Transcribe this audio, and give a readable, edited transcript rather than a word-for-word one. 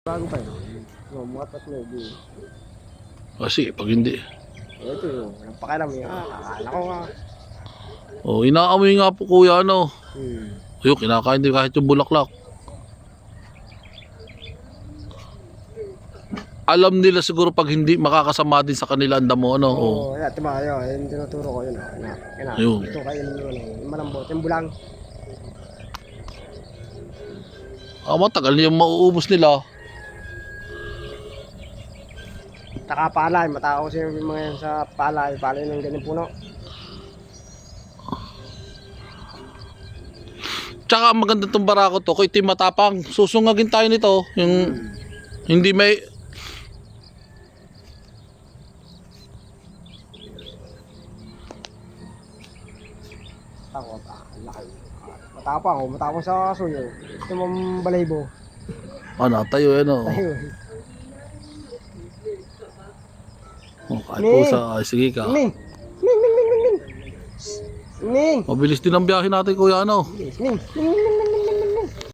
Bago pa yun. Mga tatlo, di. Kasi pag hindi. Ito yun, walang pakialam yun. Akala ko nga. Oh, inaamoy nga po kuya ano. Hmm. Ayun, kinakain din kahit yung bulaklak. Alam nila siguro pag hindi makakasama din sa kanila ang damo ano. Oh. Oo, yan, diba, yun, tinuturo ko yun. Ayun. Ito kayo yung malambot, yung bulang. Matagal na yung mauubos nila. Palay, matao kasi yung mga yan sa palay ng ganyan puno. Tsaka ang maganda tong barako to, kung ito yung matapang, susungagin tayo nito. Yung hindi may... Ako, laki. Matapang sa suyo. Ito mong balaybo. Tayo yan oh. Tayo. Kahit pusa, ay sige ka. Ning! Ning! Mabilis din ang biyahe natin kuya ano. Ning!